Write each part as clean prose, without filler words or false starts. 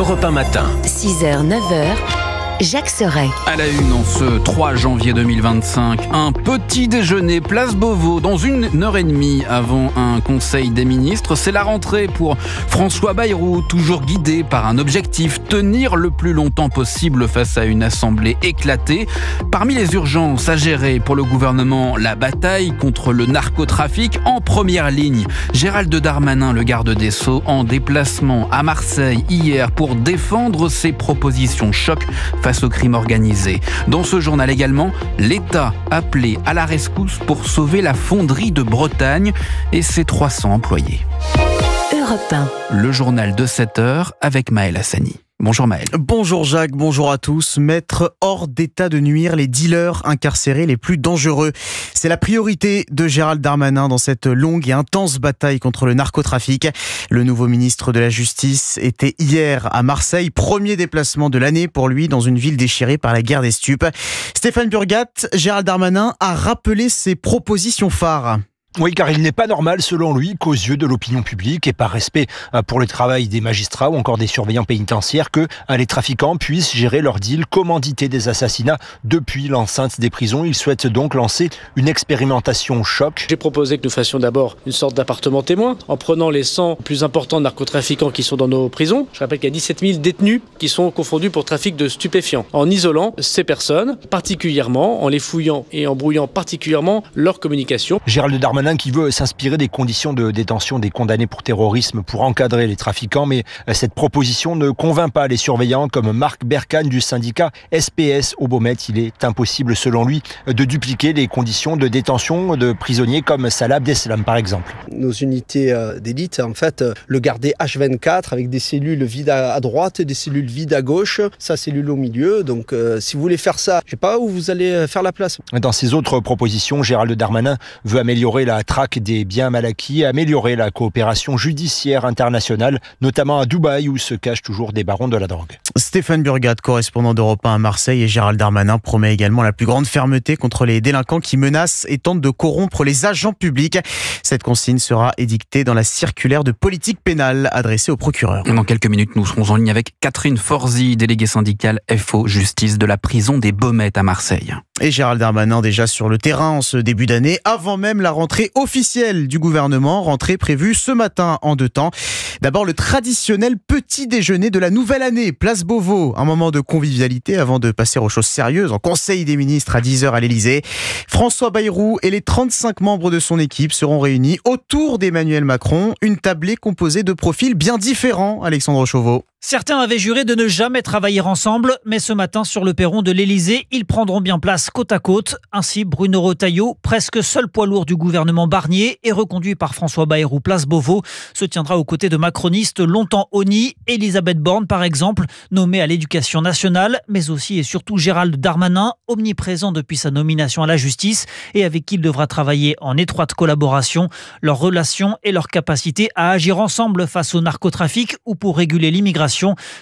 Europe 1 matin. 6h, 9h, Jacques Serret. À la une, en ce 3 janvier 2025, un petit déjeuner place Beauvau dans 1h30 avant un conseil des ministres. C'est la rentrée pour François Bayrou, toujours guidé par un objectif, tenir le plus longtemps possible face à une assemblée éclatée. Parmi les urgences à gérer pour le gouvernement, la bataille contre le narcotrafic en première ligne. Gérald Darmanin, le garde des Sceaux, en déplacement à Marseille hier pour défendre ses propositions choc face au crime organisé. Dans ce journal également, l'État appelé à la rescousse pour sauver la fonderie de Bretagne et ses 300 employés. Europe 1. Le journal de 7h avec Maël Hassani. Bonjour Maël. Bonjour Jacques, bonjour à tous. Mettre hors d'état de nuire les dealers incarcérés les plus dangereux. C'est la priorité de Gérald Darmanin dans cette longue et intense bataille contre le narcotrafic. Le nouveau ministre de la Justice était hier à Marseille. Premier déplacement de l'année pour lui dans une ville déchirée par la guerre des stupes. Stéphane Burgat, Gérald Darmanin a rappelé ses propositions phares. Oui, car il n'est pas normal, selon lui, qu'aux yeux de l'opinion publique et par respect pour le travail des magistrats ou encore des surveillants pénitentiaires, que les trafiquants puissent gérer leur deal, commanditer des assassinats depuis l'enceinte des prisons. Il souhaite donc lancer une expérimentation choc. J'ai proposé que nous fassions d'abord une sorte d'appartement témoin en prenant les 100 plus importants narcotrafiquants qui sont dans nos prisons. Je rappelle qu'il y a 17 000 détenus qui sont confondus pour trafic de stupéfiants. En isolant ces personnes, particulièrement, en les fouillant et en brouillant particulièrement leur communication. Gérald Darmanin qui veut s'inspirer des conditions de détention des condamnés pour terrorisme pour encadrer les trafiquants, mais cette proposition ne convainc pas les surveillants comme Marc Berkane du syndicat SPS au Beaumet. Il est impossible selon lui de dupliquer les conditions de détention de prisonniers comme Salah Abdeslam par exemple. Nos unités d'élite, en fait, le garder H24 avec des cellules vides à droite, des cellules vides à gauche, sa cellule au milieu. Donc si vous voulez faire ça, je sais pas où vous allez faire la place. Dans ses autres propositions, Gérald Darmanin veut améliorer la traque des biens mal acquis, améliorer la coopération judiciaire internationale, notamment à Dubaï où se cachent toujours des barons de la drogue. Stéphane Burgat, correspondant d'Europe 1 à Marseille, et Gérald Darmanin promet également la plus grande fermeté contre les délinquants qui menacent et tentent de corrompre les agents publics. Cette consigne sera édictée dans la circulaire de politique pénale adressée au procureur. Dans quelques minutes, nous serons en ligne avec Catherine Forzy, déléguée syndicale FO Justice de la prison des Baumettes à Marseille. Et Gérald Darmanin déjà sur le terrain en ce début d'année, avant même la rentrée officielle du gouvernement, rentrée prévue ce matin en 2 temps. D'abord le traditionnel petit déjeuner de la nouvelle année, place Beauvau, un moment de convivialité avant de passer aux choses sérieuses en conseil des ministres à 10h à l'Elysée. François Bayrou et les 35 membres de son équipe seront réunis autour d'Emmanuel Macron, une tablée composée de profils bien différents, Alexandre Chauveau. Certains avaient juré de ne jamais travailler ensemble, mais ce matin, sur le perron de l'Elysée, ils prendront bien place côte à côte. Ainsi, Bruno Retailleau, presque seul poids lourd du gouvernement Barnier et reconduit par François Bayrou, place Beauvau, se tiendra aux côtés de macronistes longtemps honnis. Elisabeth Borne, par exemple, nommée à l'éducation nationale, mais aussi et surtout Gérald Darmanin, omniprésent depuis sa nomination à la justice et avec qui il devra travailler en étroite collaboration. Leurs relations et leur capacité à agir ensemble face au narcotrafic ou pour réguler l'immigration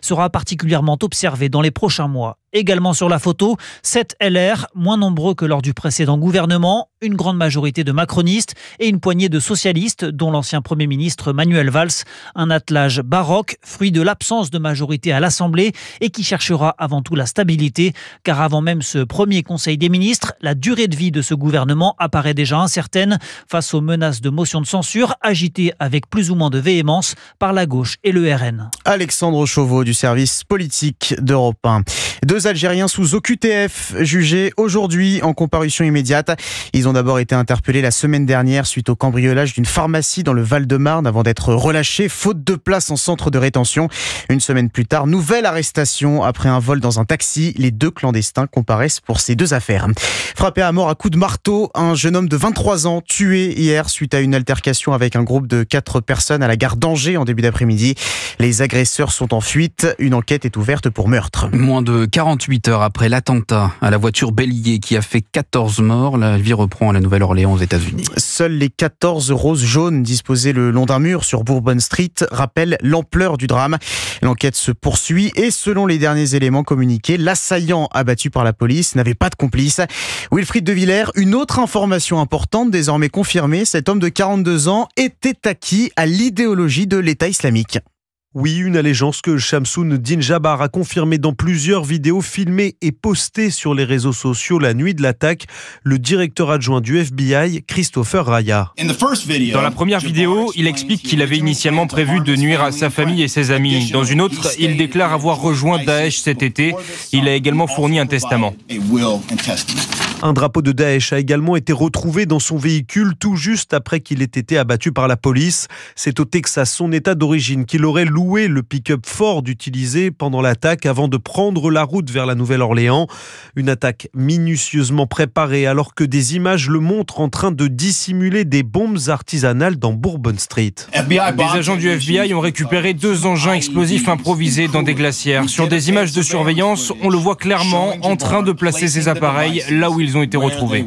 sera particulièrement observé dans les prochains mois. Également sur la photo, 7 LR, moins nombreux que lors du précédent gouvernement, une grande majorité de macronistes et une poignée de socialistes, dont l'ancien Premier ministre Manuel Valls. Un attelage baroque, fruit de l'absence de majorité à l'Assemblée et qui cherchera avant tout la stabilité, car avant même ce premier Conseil des ministres, la durée de vie de ce gouvernement apparaît déjà incertaine face aux menaces de motion de censure agitées avec plus ou moins de véhémence par la gauche et le RN. Alexandre Chauveau du service politique d'Europe 1. 2 Algériens sous OQTF jugés aujourd'hui en comparution immédiate. Ils ont d'abord été interpellés la semaine dernière suite au cambriolage d'une pharmacie dans le Val-de-Marne avant d'être relâchés faute de place en centre de rétention. Une semaine plus tard, nouvelle arrestation après un vol dans un taxi. Les 2 clandestins comparaissent pour ces 2 affaires. Frappé à mort à coups de marteau, un jeune homme de 23 ans tué hier suite à une altercation avec un groupe de 4 personnes à la gare d'Angers en début d'après-midi. Les agresseurs sont en fuite. Une enquête est ouverte pour meurtre. Moins de 48 heures après l'attentat à la voiture bélier qui a fait 14 morts, la vie reprend à la Nouvelle-Orléans aux États-Unis. Seules les 14 roses jaunes disposées le long d'un mur sur Bourbon Street rappellent l'ampleur du drame. L'enquête se poursuit et selon les derniers éléments communiqués, l'assaillant abattu par la police n'avait pas de complice. Wilfried de Villers, une autre information importante désormais confirmée, cet homme de 42 ans était acquis à l'idéologie de l'État islamique. Oui, une allégeance que Shamsoun Dinjabar a confirmée dans plusieurs vidéos filmées et postées sur les réseaux sociaux la nuit de l'attaque. Le directeur adjoint du FBI, Christopher Raya. Dans la première vidéo, il explique qu'il avait initialement prévu de nuire à sa famille et ses amis. Dans une autre, il déclare avoir rejoint Daesh cet été. Il a également fourni un testament. Un drapeau de Daesh a également été retrouvé dans son véhicule tout juste après qu'il ait été abattu par la police. C'est au Texas, son état d'origine, qu'il aurait loué le pick-up Ford utilisé pendant l'attaque avant de prendre la route vers la Nouvelle-Orléans. Une attaque minutieusement préparée alors que des images le montrent en train de dissimuler des bombes artisanales dans Bourbon Street. Des agents du FBI ont récupéré 2 engins explosifs improvisés dans des glacières. Sur des images de surveillance, on le voit clairement en train de placer ces appareils là où ils ont été retrouvés.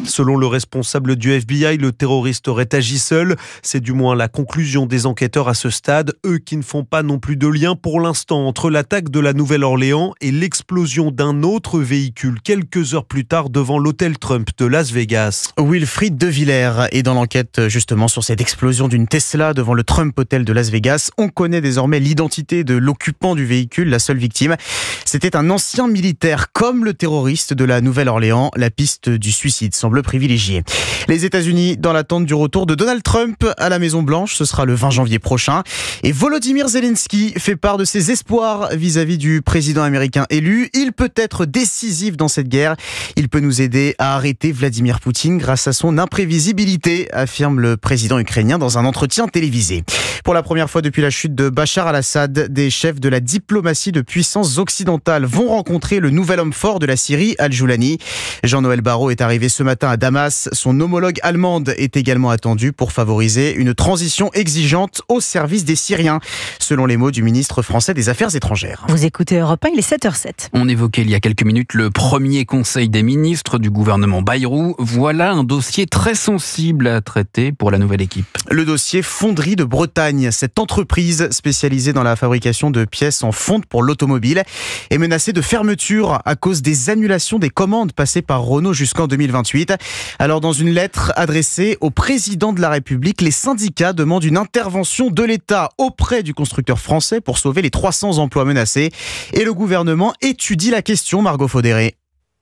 Selon le responsable du FBI, le terroriste aurait agi seul. C'est du moins la conclusion des enquêteurs à ce stade, eux qui ne font pas non plus de lien pour l'instant entre l'attaque de la Nouvelle-Orléans et l'explosion d'un autre véhicule quelques heures plus tard devant l'hôtel Trump de Las Vegas. Wilfried De Villers est dans l'enquête justement sur cette explosion d'une Tesla devant le Trump Hotel de Las Vegas. On connaît désormais l'identité de l'occupant du véhicule, la seule victime. C'était un ancien militaire comme le terroriste de la Nouvelle-Orléans. La piste du suicide semble privilégiée. Les États-Unis dans l'attente du retour de Donald Trump à la Maison-Blanche, ce sera le 20 janvier prochain. Et Volodymyr Zelensky fait part de ses espoirs vis-à-vis du président américain élu. Il peut être décisif dans cette guerre. Il peut nous aider à arrêter Vladimir Poutine grâce à son imprévisibilité, affirme le président ukrainien dans un entretien télévisé. Pour la première fois depuis la chute de Bachar al-Assad, des chefs de la diplomatie de puissances occidentales vont rencontrer le nouvel homme fort de la Syrie, Al-Joulani. Jean-Noël Barrot est arrivé ce matin à Damas. Son homologue allemande est également attendue pour favoriser une transition exigeante au service des Syriens, selon les mots du ministre français des Affaires étrangères. Vous écoutez Europe 1, il est 7h07. On évoquait il y a quelques minutes le premier conseil des ministres du gouvernement Bayrou. Voilà un dossier très sensible à traiter pour la nouvelle équipe. Le dossier Fonderie de Bretagne, cette entreprise spécialisée dans la fabrication de pièces en fonte pour l'automobile, est menacée de fermeture à cause des annulations des commandes passées par Renault jusqu'en 2028. Alors dans une lettre adressée au président de la République, les syndicats demandent une intervention de l'État auprès du constructeur français pour sauver les 300 emplois menacés. Et le gouvernement étudie la question, Margot Faudéré.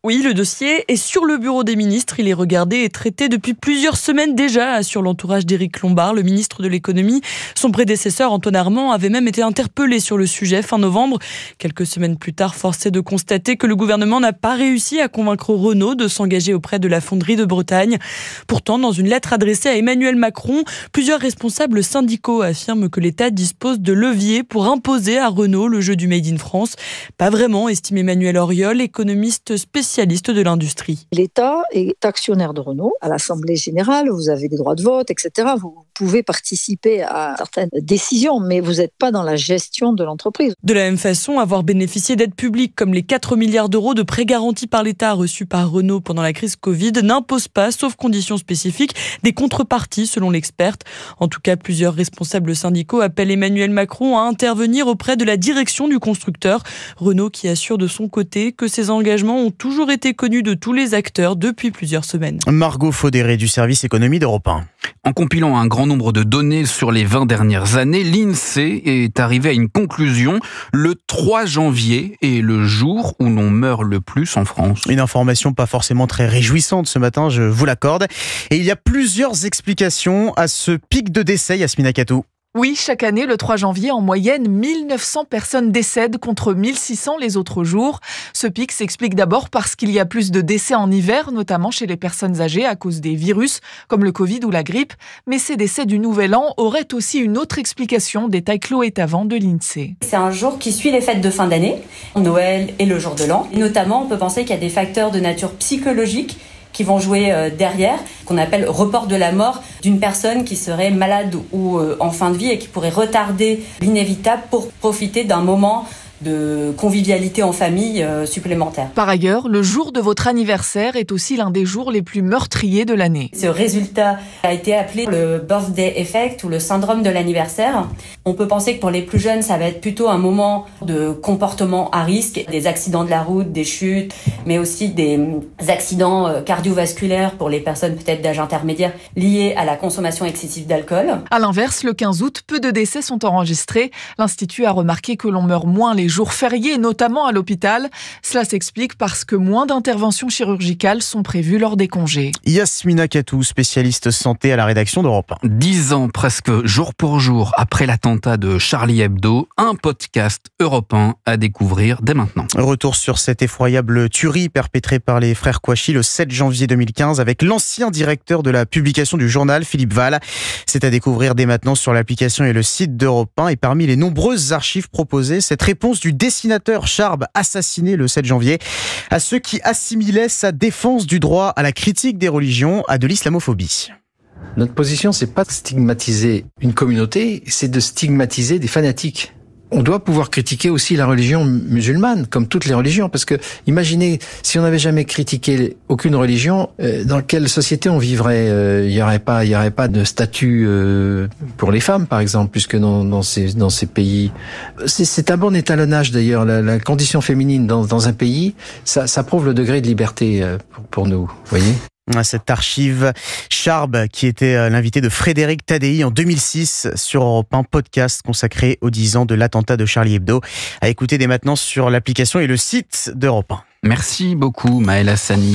Oui, le dossier est sur le bureau des ministres. Il est regardé et traité depuis plusieurs semaines déjà, assure l'entourage d'Éric Lombard, le ministre de l'économie. Son prédécesseur, Antoine Armand, avait même été interpellé sur le sujet fin novembre. Quelques semaines plus tard, force est de constater que le gouvernement n'a pas réussi à convaincre Renault de s'engager auprès de la fonderie de Bretagne. Pourtant, dans une lettre adressée à Emmanuel Macron, plusieurs responsables syndicaux affirment que l'État dispose de leviers pour imposer à Renault le jeu du Made in France. Pas vraiment, estime Emmanuel Auriol, économiste spécialiste de l'industrie. L'État est actionnaire de Renault. À l'Assemblée générale, vous avez des droits de vote, etc. Vous pouvez participer à certaines décisions, mais vous n'êtes pas dans la gestion de l'entreprise. De la même façon, avoir bénéficié d'aides publiques comme les 4 milliards d'euros de prêts garantis par l'État reçus par Renault pendant la crise Covid n'impose pas, sauf conditions spécifiques, des contreparties selon l'experte. En tout cas, plusieurs responsables syndicaux appellent Emmanuel Macron à intervenir auprès de la direction du constructeur. Renault qui assure de son côté que ses engagements ont toujours été connus de tous les acteurs depuis plusieurs semaines. Margot Faudéré du service économie d'Europe 1. En compilant un grand nombre de données sur les 20 dernières années, l'INSEE est arrivé à une conclusion. Le 3 janvier est le jour où l'on meurt le plus en France. Une information pas forcément très réjouissante ce matin, je vous l'accorde. Et il y a plusieurs explications à ce pic de décès, Yasmina Katou. Oui, chaque année, le 3 janvier, en moyenne, 1900 personnes décèdent contre 1600 les autres jours. Ce pic s'explique d'abord parce qu'il y a plus de décès en hiver, notamment chez les personnes âgées à cause des virus, comme le Covid ou la grippe. Mais ces décès du Nouvel An auraient aussi une autre explication, détaille Chloé Tavant de l'INSEE. C'est un jour qui suit les fêtes de fin d'année, Noël et le jour de l'an. Et notamment, on peut penser qu'il y a des facteurs de nature psychologique qui vont jouer derrière, qu'on appelle report de la mort d'une personne qui serait malade ou en fin de vie et qui pourrait retarder l'inévitable pour profiter d'un moment de convivialité en famille supplémentaire. Par ailleurs, le jour de votre anniversaire est aussi l'un des jours les plus meurtriers de l'année. Ce résultat a été appelé le birthday effect ou le syndrome de l'anniversaire. On peut penser que pour les plus jeunes, ça va être plutôt un moment de comportement à risque, des accidents de la route, des chutes, mais aussi des accidents cardiovasculaires pour les personnes peut-être d'âge intermédiaire liés à la consommation excessive d'alcool. À l'inverse, le 15 août, peu de décès sont enregistrés. L'Institut a remarqué que l'on meurt moins les jours fériés, notamment à l'hôpital. Cela s'explique parce que moins d'interventions chirurgicales sont prévues lors des congés. Yasmina Katou, spécialiste santé à la rédaction d'Europe 1. 10 ans presque jour pour jour après l'attentat de Charlie Hebdo, un podcast Europe 1 à découvrir dès maintenant. Retour sur cette effroyable tuerie perpétrée par les frères Kouachi le 7 janvier 2015 avec l'ancien directeur de la publication du journal, Philippe Val. C'est à découvrir dès maintenant sur l'application et le site d'Europe 1. Et parmi les nombreuses archives proposées, cette réponse du dessinateur Charb, assassiné le 7 janvier, à ceux qui assimilaient sa défense du droit à la critique des religions à de l'islamophobie. Notre position, c'est pas de stigmatiser une communauté, c'est de stigmatiser des fanatiques. On doit pouvoir critiquer aussi la religion musulmane, comme toutes les religions, parce que imaginez, si on n'avait jamais critiqué aucune religion, dans quelle société on vivrait? Il y aurait pas de statut pour les femmes, par exemple, puisque dans ces pays, c'est un bon étalonnage d'ailleurs. La condition féminine dans un pays, ça prouve le degré de liberté pour nous, vous voyez. Cette archive Charb qui était l'invité de Frédéric Tadei en 2006 sur Europe 1, podcast consacré aux 10 ans de l'attentat de Charlie Hebdo, à écouter dès maintenant sur l'application et le site d'Europe 1. Merci beaucoup Maël Hassani.